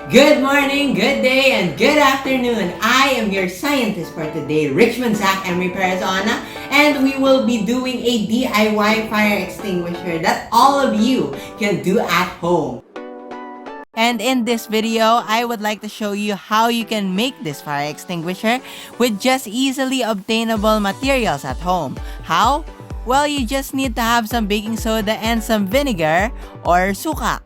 Good morning, good day, and good afternoon. I am your scientist for today, Richmond Zach Emery Perazona, and we will be doing a DIY fire extinguisher that all of you can do at home. And in this video, I would like to show you how you can make this fire extinguisher with just easily obtainable materials at home. How? Well, you just need to have some baking soda and some vinegar or suka.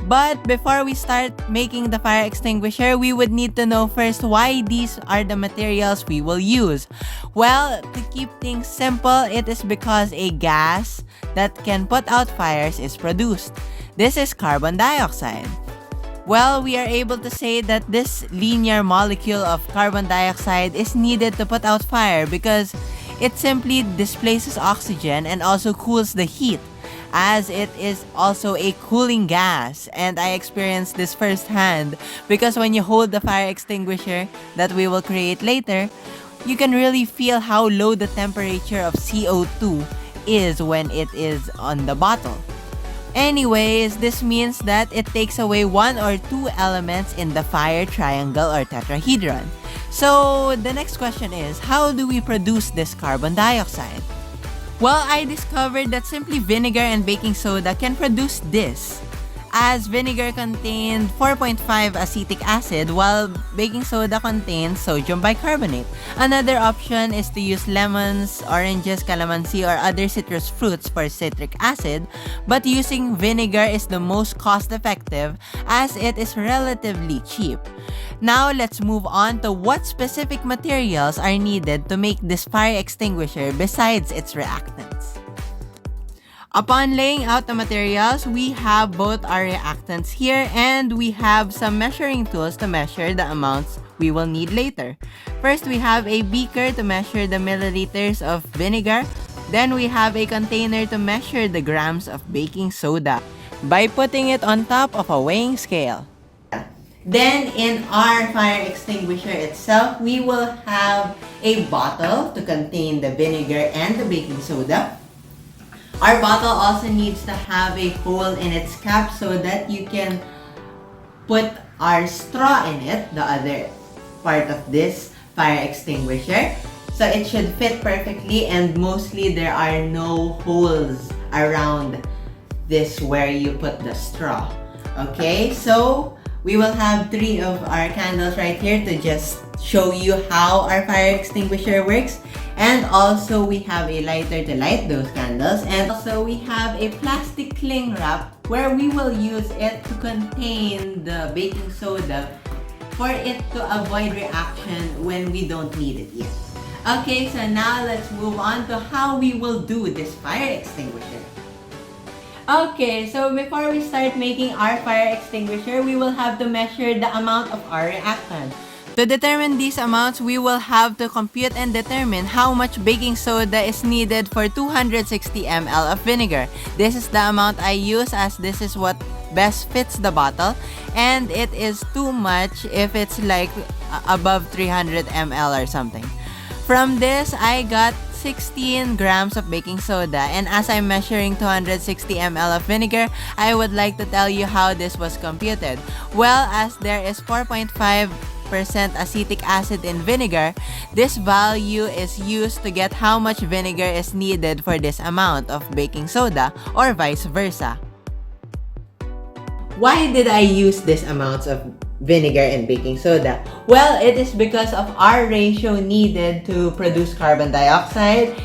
But before we start making the fire extinguisher, we would need to know first why these are the materials we will use. Well, to keep things simple, it is because a gas that can put out fires is produced. This is carbon dioxide. Well, we are able to say that this linear molecule of carbon dioxide is needed to put out fire because it simply displaces oxygen and also cools the heat, as it is also a cooling gas. And I experienced this firsthand because when you hold the fire extinguisher that we will create later, you can really feel how low the temperature of CO2 is when it is on the bottle. Anyways, this means that it takes away one or two elements in the fire triangle or tetrahedron. So the next question is, how do we produce this carbon dioxide? Well, I discovered that simply vinegar and baking soda can produce this, as vinegar contained 4.5 acetic acid while baking soda contains sodium bicarbonate. Another option is to use lemons, oranges, calamansi, or other citrus fruits for citric acid, but using vinegar is the most cost-effective as it is relatively cheap. Now, let's move on to what specific materials are needed to make this fire extinguisher besides its reactants. Upon laying out the materials, we have both our reactants here and we have some measuring tools to measure the amounts we will need later. First, we have a beaker to measure the milliliters of vinegar. Then we have a container to measure the grams of baking soda by putting it on top of a weighing scale. Then in our fire extinguisher itself, we will have a bottle to contain the vinegar and the baking soda. Our bottle also needs to have a hole in its cap so that you can put our straw in it, the other part of this fire extinguisher. So it should fit perfectly, and mostly there are no holes around this where you put the straw. Okay, so we will have 3 of our candles right here to just show you how our fire extinguisher works. And also we have a lighter to light those candles. And also we have a plastic cling wrap where we will use it to contain the baking soda for it to avoid reaction when we don't need it yet. Okay, so now let's move on to how we will do this fire extinguisher. Okay, so before we start making our fire extinguisher, we will have to measure the amount of our reactant. To determine these amounts, we will have to compute and determine how much baking soda is needed for 260 ml of vinegar. This is the amount I use as this is what best fits the bottle, and it is too much if it's like above 300 ml or something. From this, I got 16 grams of baking soda, and as I'm measuring 260 ml of vinegar, I would like to tell you how this was computed. Well, as there is 4.5% acetic acid in vinegar, this value is used to get how much vinegar is needed for this amount of baking soda, or vice versa. Why did I use this amounts of vinegar and baking soda? Well, it is because of our ratio needed to produce carbon dioxide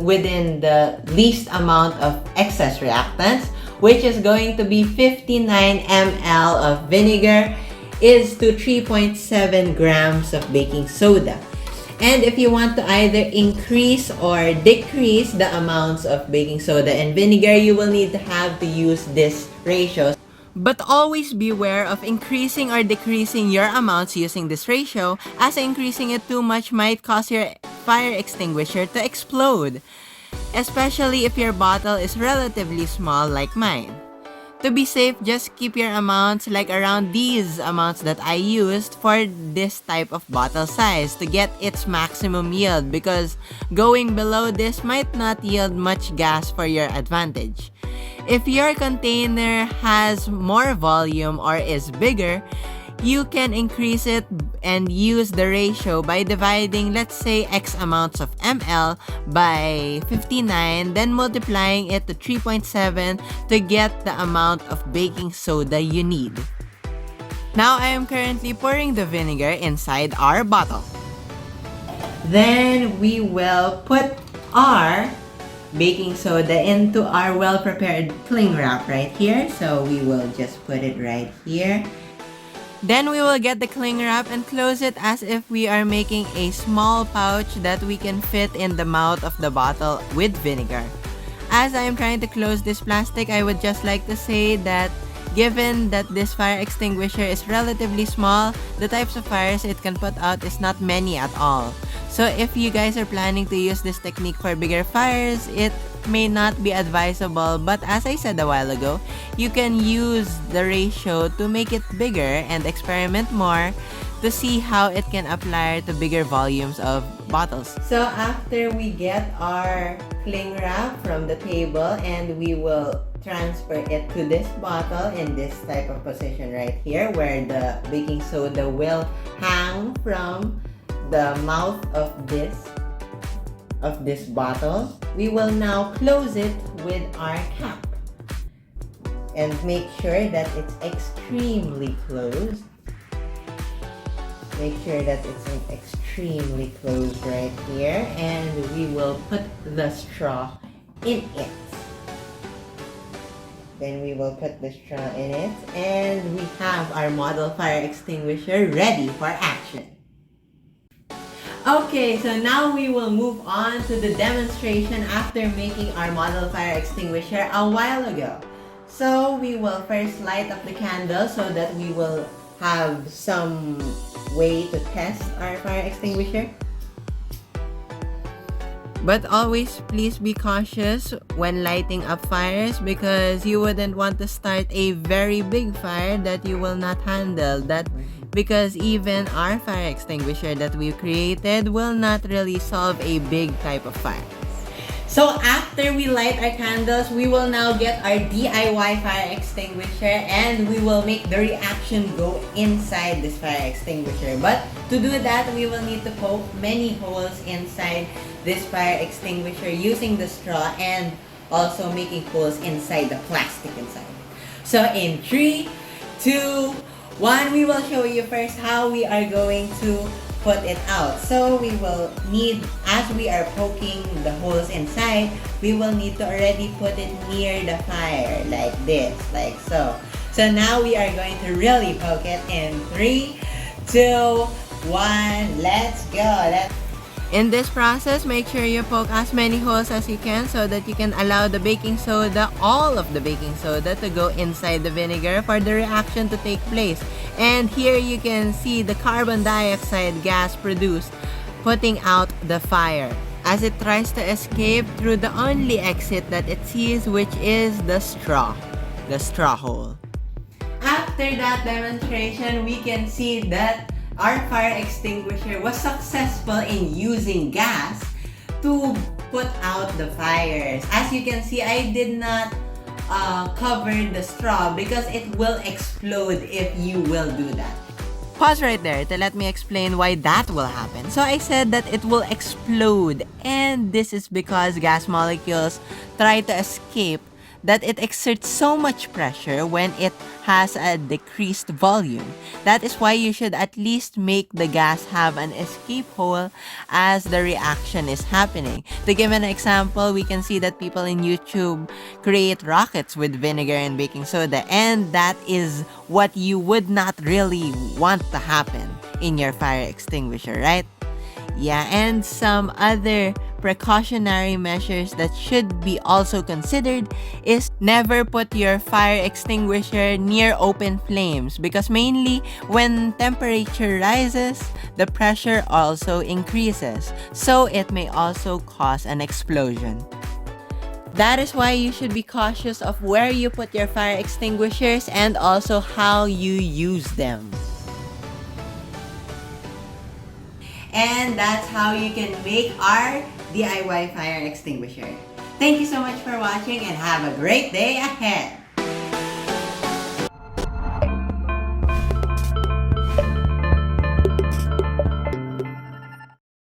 within the least amount of excess reactants, which is going to be 59 ml of vinegar is to 3.7 grams of baking soda. And if you want to either increase or decrease the amounts of baking soda and vinegar, you will need to have to use this ratio. But always beware of increasing or decreasing your amounts using this ratio, as increasing it too much might cause your fire extinguisher to explode, especially if your bottle is relatively small like mine. To be safe, just keep your amounts like around these amounts that I used for this type of bottle size to get its maximum yield, because going below this might not yield much gas for your advantage. If your container has more volume or is bigger, you can increase it and use the ratio by dividing, let's say, X amounts of ml by 59, then multiplying it to 3.7 to get the amount of baking soda you need. Now I am currently pouring the vinegar inside our bottle. Then we will put our baking soda into our well-prepared cling wrap right here. So we will just put it right here. Then we will get the cling wrap and close it as if we are making a small pouch that we can fit in the mouth of the bottle with vinegar. As I am trying to close this plastic, I would just like to say that given that this fire extinguisher is relatively small, the types of fires it can put out is not many at all. So if you guys are planning to use this technique for bigger fires, it may not be advisable, but as I said a while ago, you can use the ratio to make it bigger and experiment more to see how it can apply to bigger volumes of bottles. So after we get our cling wrap from the table, and we will transfer it to this bottle in this type of position right here where the baking soda will hang from the mouth of this bottle. We will now close it with our cap and make sure that it's extremely closed. Make sure that it's extremely closed right here, and we will put the straw in it. Then we will put the straw in it, and we have our model fire extinguisher ready for action. Okay, so now we will move on to the demonstration after making our model fire extinguisher a while ago. So we will first light up the candle so that we will have some way to test our fire extinguisher. But always please be cautious when lighting up fires because you wouldn't want to start a very big fire that you will not handle. Because even our fire extinguisher that we created will not really solve a big type of fire. So after we light our candles, we will now get our DIY fire extinguisher and we will make the reaction go inside this fire extinguisher. But to do that, we will need to poke many holes inside this fire extinguisher using the straw and also making holes inside the plastic inside. So in 3, 2, 1, we will show you first how we are going to put it out. So we will need, as we are poking the holes inside, we will need to already put it near the fire like this, like so. So now we are going to really poke it in 3, 2, 1, let's go. In this process, make sure you poke as many holes as you can so that you can allow the baking soda, all of the baking soda, to go inside the vinegar for the reaction to take place. And here you can see the carbon dioxide gas produced, putting out the fire as it tries to escape through the only exit that it sees, which is the straw hole. After that demonstration, we can see that our fire extinguisher was successful in using gas to put out the fires. As you can see, I did not cover the straw because it will explode if you will do that. Pause right there to let me explain why that will happen. So I said that it will explode, and this is because gas molecules try to escape, that it exerts so much pressure when it has a decreased volume. That is why you should at least make the gas have an escape hole as the reaction is happening. To give an example, we can see that people in YouTube create rockets with vinegar and baking soda, and that is what you would not really want to happen in your fire extinguisher, right? Yeah, and some other precautionary measures that should be also considered is never put your fire extinguisher near open flames, because mainly when temperature rises, the pressure also increases, so it may also cause an explosion. That is why you should be cautious of where you put your fire extinguishers and also how you use them. And that's how you can make our DIY fire extinguisher. Thank you so much for watching and have a great day ahead!